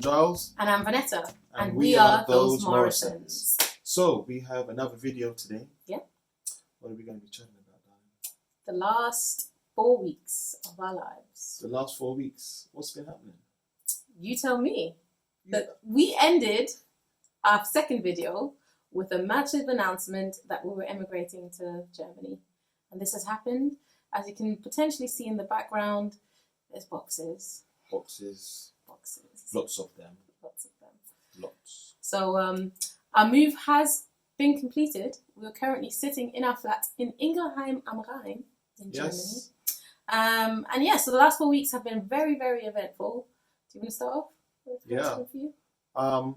Giles. And I'm Vanessa. And we are those Morrisons. So, we have another video today. Yeah. What are we going to be chatting about, darling? The last 4 weeks of our lives. The last 4 weeks. What's been happening? You tell me. Yeah. That we ended our second video with a massive announcement that we were emigrating to Germany. And this has happened. As you can potentially see in the background, there's boxes. Boxes. Boxes. Lots of them. Lots of them. Lots. So our move has been completed. We're currently sitting in our flat in Ingelheim am Rhein in Germany. And yeah, so the last 4 weeks have been very, very eventful. Do you want to start off with what's been for you?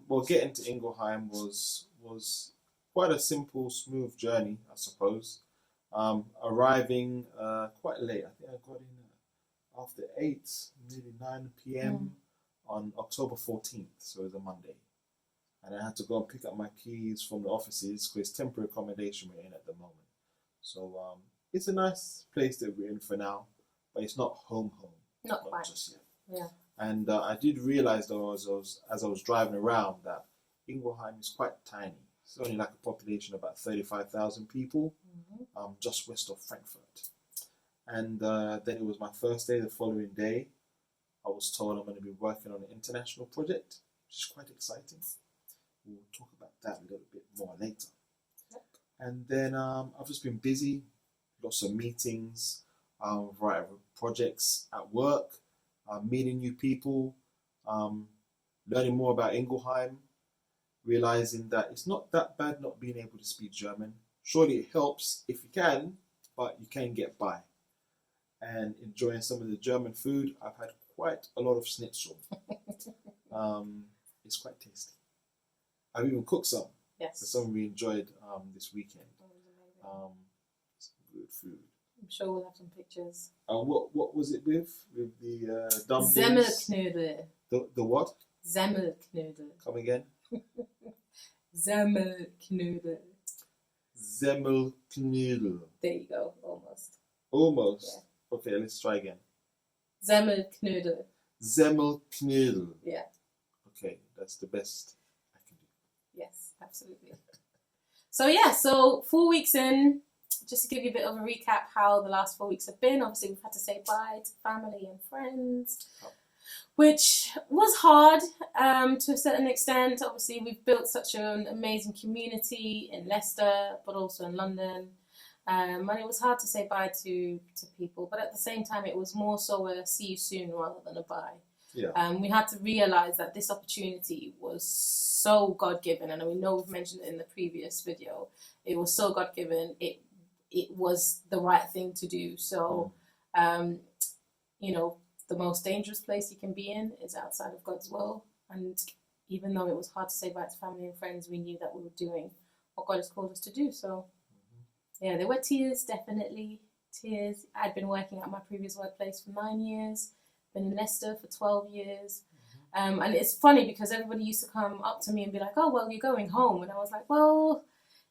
Well, getting to Ingelheim was quite a simple, smooth journey, I suppose. Arriving quite late. I think I got in after 8, nearly 9 p.m. on October 14th, so it was a Monday. And I had to go and pick up my keys from the offices because temporary accommodation we're in at the moment. So it's a nice place that we're in for now, but it's not home. Not quite. Just yet. Yeah. And I did realize, though, as I was driving around, that Ingelheim is quite tiny. It's only like a population of about 35,000 people, just west of Frankfurt. And then it was my first day. The following day, I was told I'm going to be working on an international project, which is quite exciting. We'll talk about that a little bit more later. Yep. And then I've just been busy, lots of meetings, projects at work, meeting new people, learning more about Ingelheim, realizing that it's not that bad not being able to speak German. Surely it helps if you can, but you can get by. And enjoying some of the German food. I've had quite a lot of schnitzel. It's quite tasty. I've even cooked some. Yes. For some we enjoyed this weekend. Some good food. I'm sure we'll have some pictures. What was it with the dumplings? Semmelknödel. The what? Semmelknödel. Come again? Semmelknödel. Semmelknödel. There you go. Almost. Almost? Yeah. Okay, let's try again. Semmelknödel. Semmelknödel. Yeah. Okay, that's the best I can do. Yes, absolutely. So 4 weeks in, just to give you a bit of a recap how the last 4 weeks have been. Obviously, we've had to say bye to family and friends, which was hard to a certain extent. Obviously, we've built such an amazing community in Leicester, but also in London. And it was hard to say bye to people, but at the same time, it was more so a see you soon rather than a bye. Yeah. We had to realize that this opportunity was so God-given, and we know we've mentioned it in the previous video. It was so God-given. It was the right thing to do. So, the most dangerous place you can be in is outside of God's will. And even though it was hard to say bye to family and friends, we knew that we were doing what God has called us to do. So, yeah, there were tears, definitely tears. I'd been working at my previous workplace for 9 years, been in Leicester for 12 years. And it's funny because everybody used to come up to me and be like, oh, well, you're going home. And I was like, well,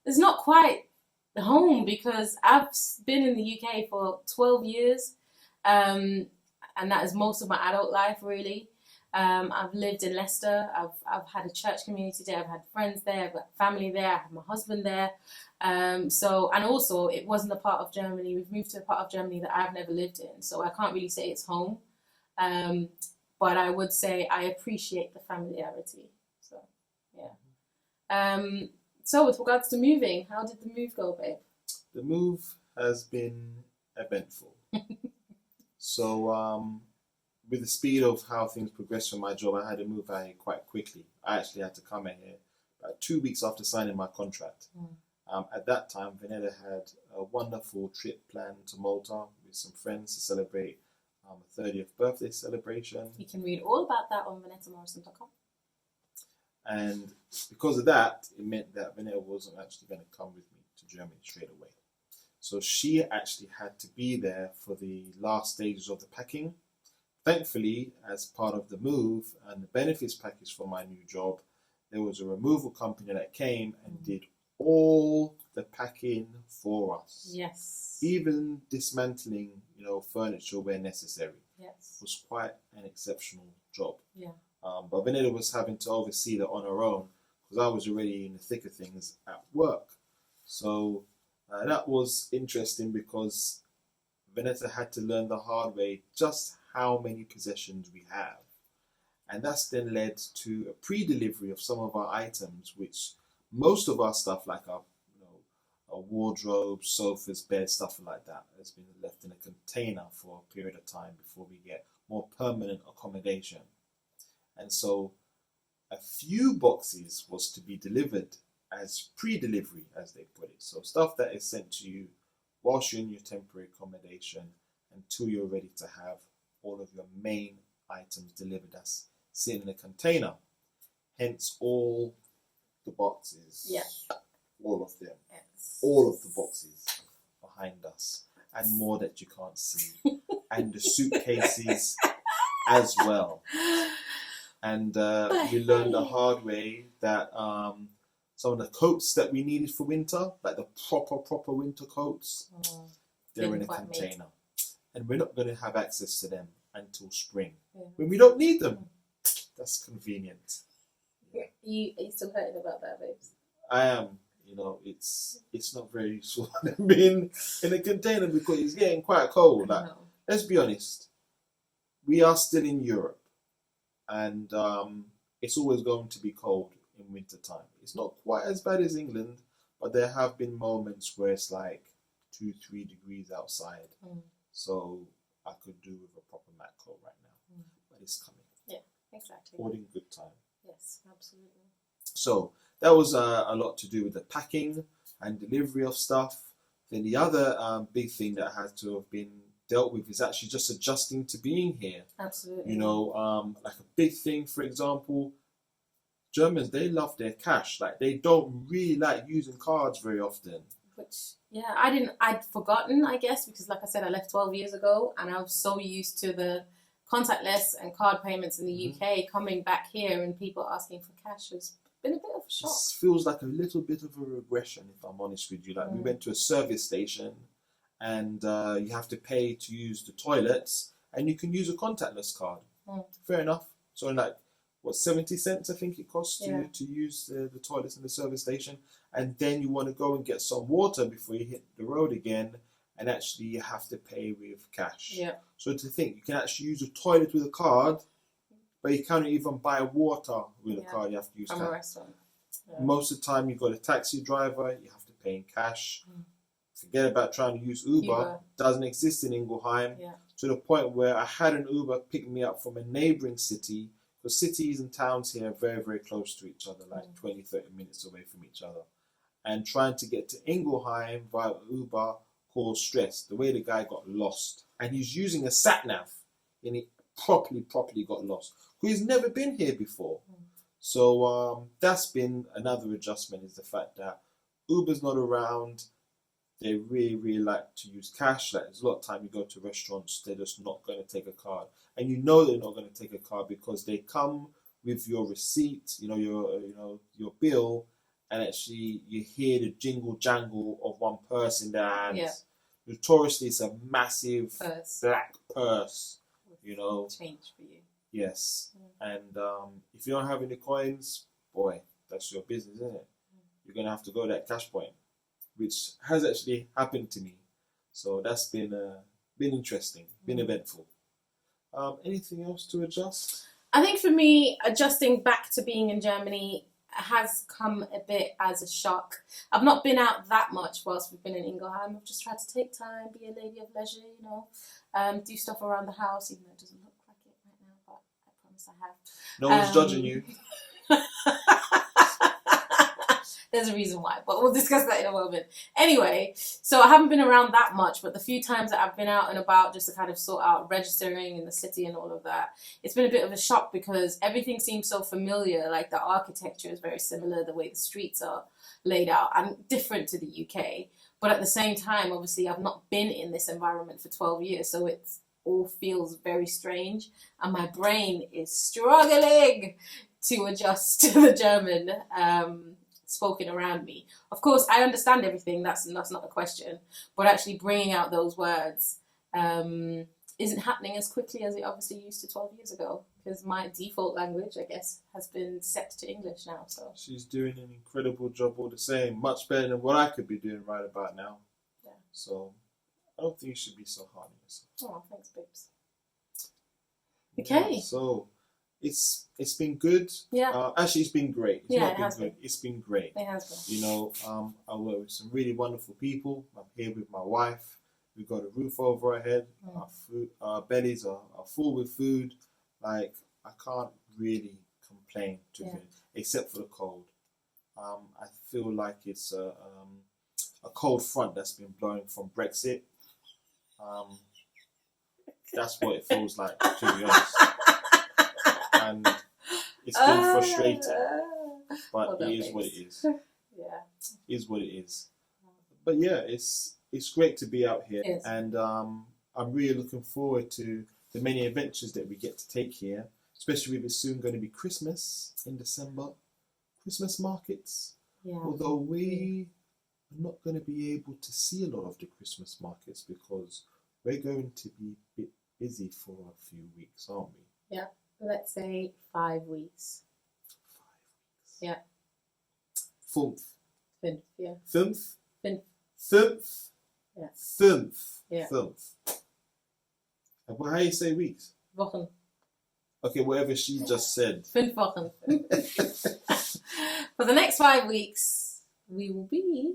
it's not quite home because I've been in the UK for 12 years. And that is most of my adult life, really. I've lived in Leicester. I've had a church community there. I've had friends there. I've got family there. I have my husband there. And also it wasn't a part of Germany. We've moved to a part of Germany that I've never lived in. So I can't really say it's home. But I would say I appreciate the familiarity. So, yeah. So with regards to moving, how did the move go, babe? The move has been eventful. So, with the speed of how things progressed for my job, I had to move out here quite quickly. I actually had to come in here about 2 weeks after signing my contract. At that time, Vanessa had a wonderful trip planned to Malta with some friends to celebrate a 30th birthday celebration. You can read all about that on VanessaMorrison.com. And because of that, it meant that Vanessa wasn't actually going to come with me to Germany straight away. So she actually had to be there for the last stages of the packing. Thankfully, as part of the move and the benefits package for my new job, there was a removal company that came and did all the packing for us. Yes. Even dismantling, furniture where necessary. Yes. Was quite an exceptional job. Yeah. But Vanessa was having to oversee that on her own because I was already in the thick of things at work. So that was interesting because Vanessa had to learn the hard way just how many possessions we have. And that's then led to a pre-delivery of some of our items, which most of our stuff, like our wardrobes, sofas, beds, stuff like that, has been left in a container for a period of time before we get more permanent accommodation. And so a few boxes was to be delivered as pre-delivery, as they put it. So stuff that is sent to you whilst you're in your temporary accommodation until you're ready to have all of your main items delivered as sitting in a container. Hence all the boxes. Yeah. All of them. Yes. All of the boxes behind us. And more that you can't see. And the suitcases as well. And we learned the hard way that some of the coats that we needed for winter, like the proper winter coats, they're in a container. And we're not going to have access to them until spring. Yeah. When we don't need them. That's convenient. Are you still hurting about that, babes? I am. It's not very useful being in a container because it's getting quite cold. Like, let's be honest. We are still in Europe. And it's always going to be cold in winter time. It's not quite as bad as England, but there have been moments where it's like 2-3 degrees outside. So I could do with a proper mat coat right now. But it's coming. Yeah, exactly. All in good time. Yes, absolutely. So that was a lot to do with the packing and delivery of stuff. Then the other big thing that had to have been dealt with is actually just adjusting to being here. Absolutely. Like a big thing, for example, Germans, they love their cash. Like, they don't really like using cards very often. Which, yeah, I'd forgotten, I guess, because like I said, I left 12 years ago and I was so used to the contactless and card payments in the UK. Coming back here and people asking for cash has been a bit of a shock. It feels like a little bit of a regression, if I'm honest with you. Like, we went to a service station and you have to pay to use the toilets, and you can use a contactless card. Fair enough. So, like, 70 cents I think it costs to use the toilets in the service station, and then you want to go and get some water before you hit the road again, and actually you have to pay with cash. Yeah. So to think you can actually use a toilet with a card, but you can't even buy water with a card. You have to use cash. From a restaurant. Yeah. Most of the time, you've got a taxi driver. You have to pay in cash. Forget about trying to use Uber. Doesn't exist in Ingelheim. Yeah. To the point where I had an Uber pick me up from a neighbouring city. Because cities and towns here are very, very close to each other, like 20, 30 minutes away from each other. And trying to get to Ingelheim via Uber caused stress. The way the guy got lost. And he's using a sat-nav. And he properly got lost. Because he's never been here before. So that's been another adjustment, is the fact that Uber's not around. They really like to use cash. Like, there's a lot of time you go to restaurants, they're just not going to take a card. And you know they're not going to take a card because they come with your receipt, your bill, and actually you hear the jingle jangle of one purse in their hands. Yeah. Notoriously, it's a massive black purse, Change for you. Yes. And if you don't have any coins, boy, that's your business, isn't it? You're going to have to go to that cash point, which has actually happened to me. So that's been interesting, been eventful. Anything else to adjust? I think for me, adjusting back to being in Germany has come a bit as a shock. I've not been out that much whilst we've been in Ingelheim. I've just tried to take time, be a lady of leisure, do stuff around the house, even though it doesn't look like it right now, but I promise I have. No one's judging you. There's a reason why, but we'll discuss that in a moment. Anyway, so I haven't been around that much, but the few times that I've been out and about just to kind of sort out registering in the city and all of that, it's been a bit of a shock because everything seems so familiar. Like, the architecture is very similar, the way the streets are laid out, and different to the UK. But at the same time, obviously, I've not been in this environment for 12 years, so it all feels very strange, and my brain is struggling to adjust to the German spoken around me. Of course, I understand everything, that's not a question, but actually bringing out those words isn't happening as quickly as it obviously used to 12 years ago, because my default language, I guess, has been set to English now. So she's doing an incredible job all the same, much better than what I could be doing right about now. Yeah. So I don't think you should be so hard on yourself. Oh, thanks, babes. Okay. Yeah, so it's been good. Yeah. Actually, it's been great. It's Yeah, not it been has good. been. It's been great. It has been. You know, I work with some really wonderful people. I'm here with my wife. We've got a roof over our head. Our bellies are full with food. Like, I can't really complain too good, except for the cold. I feel like it's a cold front that's been blowing from Brexit. That's what it feels like, to be honest. And it's been frustrating, but it is what it is. Yeah, it is what it is. But yeah, it's great to be out here, and I'm really looking forward to the many adventures that we get to take here, especially with it's soon going to be Christmas in December, Christmas markets. Yeah. Although we are not going to be able to see a lot of the Christmas markets because we're going to be a bit busy for a few weeks, aren't we? Yeah. Let's say 5 weeks. 5 weeks. Yeah. Fünf. Fünf, yeah. Fünf? Fünf. Fünf? Yeah. Fünf. Yeah. Fünf. How do you say weeks? Wochen. Okay, whatever she just said. 5 Wochen. For the next 5 weeks, we will be...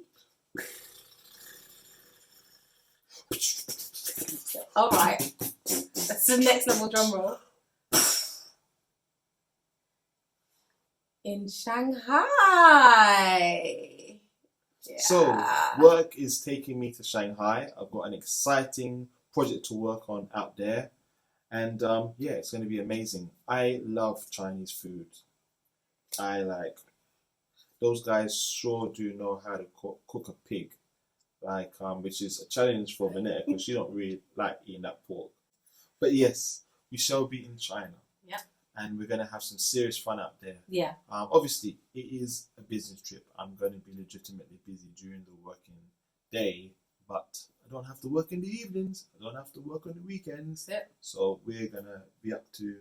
All right. That's the next level drum roll. In Shanghai. Yeah. So, work is taking me to Shanghai. I've got an exciting project to work on out there. And yeah, it's going to be amazing. I love Chinese food. Those guys sure do know how to cook a pig. Which is a challenge for Vanetta because she don't really like eating that pork. But yes, we shall be in China. Yeah. And we're going to have some serious fun out there. Yeah. Obviously, it is a business trip. I'm going to be legitimately busy during the working day, but I don't have to work in the evenings. I don't have to work on the weekends. Yep. So we're going to be up to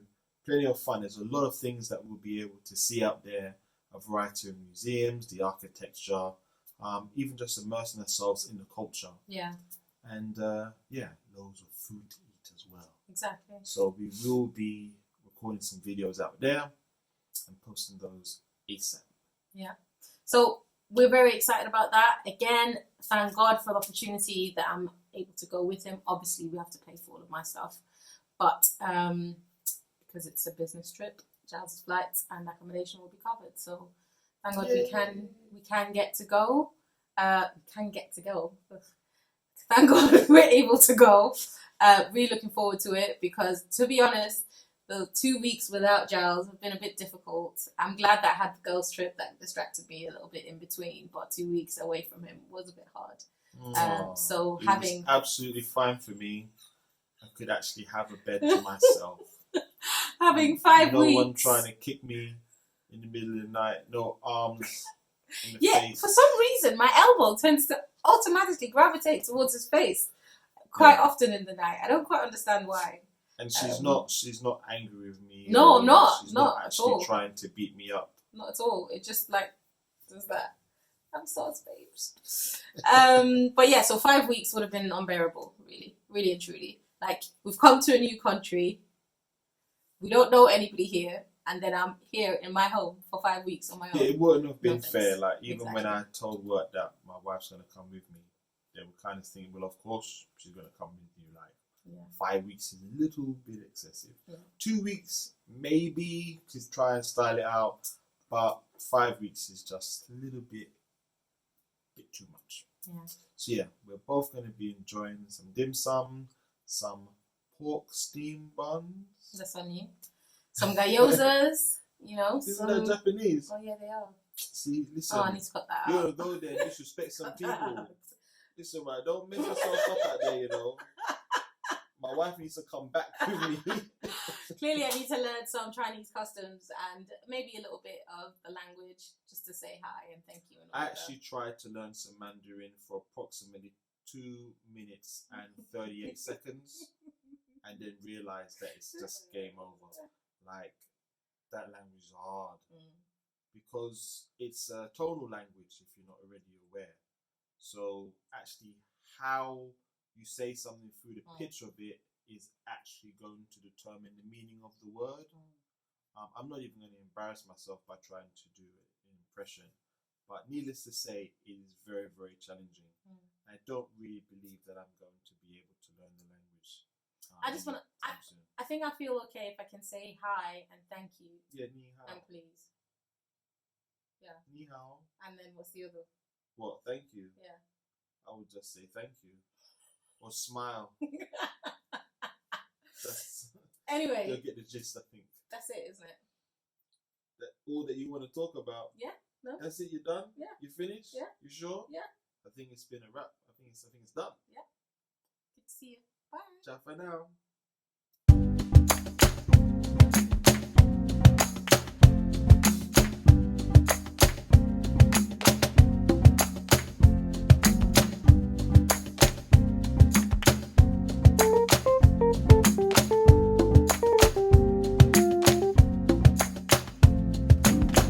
plenty of fun. There's a lot of things that we'll be able to see out there, a variety of museums, the architecture, even just immersing ourselves in the culture. Yeah. And yeah, loads of food to eat as well. Exactly. So we will be recording some videos out there and posting those ASAP. Yeah. So we're very excited about that. Again, thank God for the opportunity that I'm able to go with him. Obviously, we have to pay for all of my stuff, but because it's a business trip, Giles' flights and accommodation will be covered. So thank God we can get to go. Thank God we're able to go. Really looking forward to it because, to be honest, the 2 weeks without Giles have been a bit difficult. I'm glad that I had the girls' trip that distracted me a little bit in between, but 2 weeks away from him was a bit hard. So it having was absolutely fine for me. I could actually have a bed to myself. having 5 weeks. No one trying to kick me in the middle of the night. No arms in the face. For some reason, my elbow tends to automatically gravitate towards his face quite often in the night. I don't quite understand why. And she's not angry with me. No, I'm not. She's not not at actually all. trying to beat me up. Not at all. It just does that. I'm sorry, babes. But yeah, so 5 weeks would have been unbearable, really, really and truly. We've come to a new country. We don't know anybody here, and then I'm here in my home for 5 weeks on my own. Yeah, it wouldn't have been No fair. thanks. Even when I told work that my wife's gonna come with me, they were kind of thinking, well, of course she's gonna come with you. 5 weeks is a little bit excessive. Yeah. 2 weeks maybe to try and style it out, but 5 weeks is just a little bit too much. Yeah. So yeah, we're both going to be enjoying some dim sum, some pork steam buns. That's on you. Some gyozas, Isn't that Japanese? Oh yeah, they are. See, listen. Oh, I need to cut that You out. don't go there and disrespect some people. Listen, man, don't make yourself up out there, My wife needs to come back with me. Clearly, I need to learn some Chinese customs and maybe a little bit of the language just to say hi and thank you. And all I actually tried to learn some Mandarin for approximately 2 minutes and 38 seconds and then realised that it's just game over. like that language is hard Mm. because it's a tonal language if you're not already aware. So actually how you say something through the pitch of it is actually going to determine the meaning of the word. I'm not even going to embarrass myself by trying to do an impression, but needless to say, it is very, very challenging. I don't really believe that I'm going to be able to learn the language. I just want to. I think I feel okay if I can say hi and thank you. Yeah, ni hao. And please. Yeah. Ni hao. And then what's the other? What? Thank you. Yeah. I would just say thank you, or smile. Anyway, you'll get the gist. I think that's it, isn't it? That all that you want to talk about. Yeah. No. That's it. You're done. Yeah. You finished. Yeah. You sure? Yeah. I think it's been a wrap. I think it's done. Yeah. Good to see you. Bye. Ciao for now.